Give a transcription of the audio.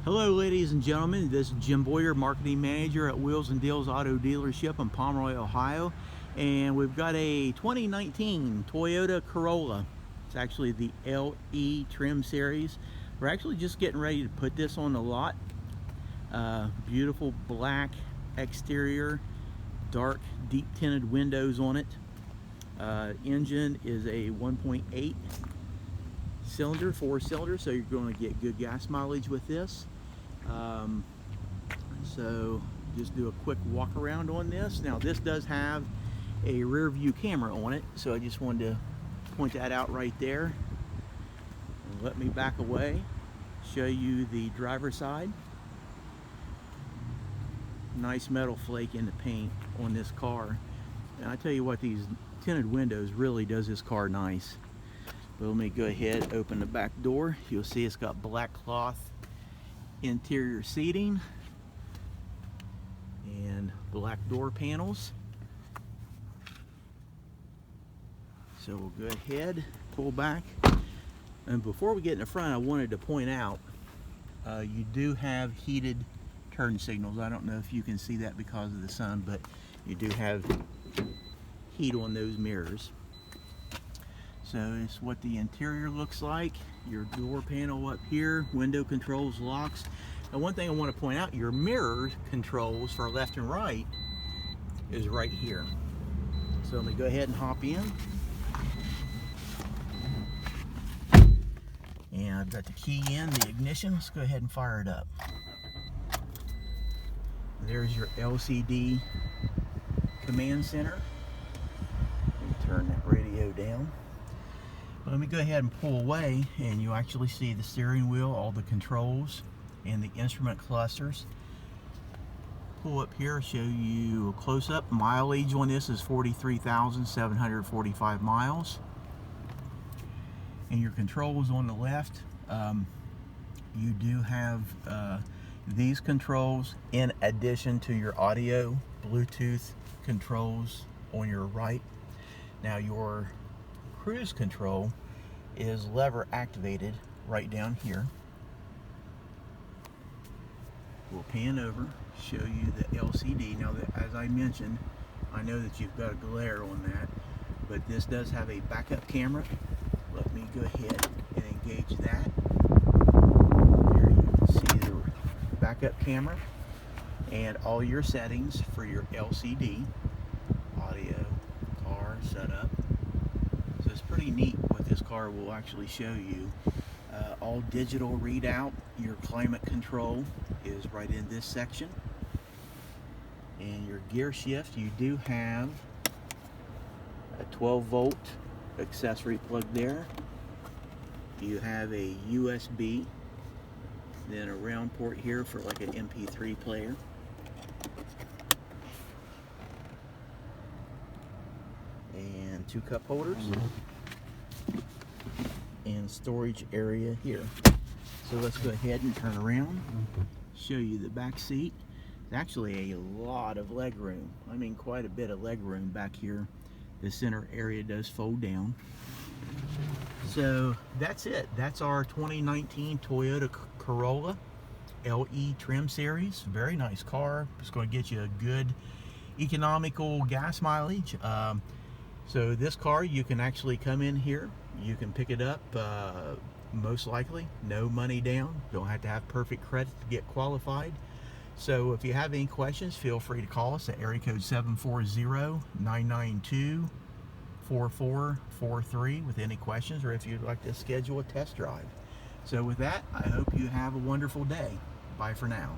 Hello ladies and gentlemen, this is Jim Boyer, Marketing Manager at Wheels and Deals Auto Dealership in Pomeroy, Ohio. And we've got a 2019 Toyota Corolla. It's actually the LE trim series. We're actually just getting ready to put this on the lot. Beautiful black exterior, dark deep tinted windows on it. Engine is a 1.8 cylinder, 4-cylinder, so you're going to get good gas mileage with this. So just do a quick walk around on this. Now this does have a rear view camera on it, so I just wanted to point that out right there. And let me back away, show you the driver's side. Nice metal flake in the paint on this car, and I tell you what, these tinted windows really does this car nice. But let me go ahead, open the back door. You'll see it's got black cloth interior seating and black door panels. So we'll go ahead, pull back. And before we get in the front, I wanted to point out you do have heated turn signals. I don't know if you can see that because of the sun, but you do have heat on those mirrors. So it's what the interior looks like. Your door panel up here, window controls, locks. And one thing I want to point out, your mirror controls for left and right is right here. So let me go ahead and hop in. And I've got the key in, the ignition. Let's go ahead and fire it up. There's your LCD command center. Let me turn that radio down. Let me go ahead and pull away, and you actually see the steering wheel, all the controls, and the instrument clusters. Pull up here, show you a close-up. Mileage on this is 43,745 miles. And your controls on the left, you do have these controls in addition to your audio, Bluetooth controls on your right. Now your cruise control is lever activated right down here. We'll pan over, show you the LCD. Now, as I mentioned, I know that you've got a glare on that, but this does have a backup camera. Let me go ahead and engage that. Here you can see the backup camera and all your settings for your LCD, audio, car setup. So it's pretty neat what this car will actually show you. All digital readout. Your climate control is right in this section. And your gear shift, you do have a 12-volt accessory plug there. You have a USB, then a round port here for like an MP3 player. And 2 cup holders. And storage area here. So let's go ahead and turn around, show you the back seat. It's actually a lot of leg room. I mean, quite a bit of leg room back here. The center area does fold down. So that's it. That's our 2019 Toyota Corolla LE trim series. Very nice car. It's going to get you a good economical gas mileage. So this car, you can actually come in here, you can pick it up, most likely no money down. Don't have to have perfect credit to get qualified. So if you have any questions, feel free to call us at area code 740-992-4443 with any questions, or if you'd like to schedule a test drive. So with that, I hope you have a wonderful day. Bye for now.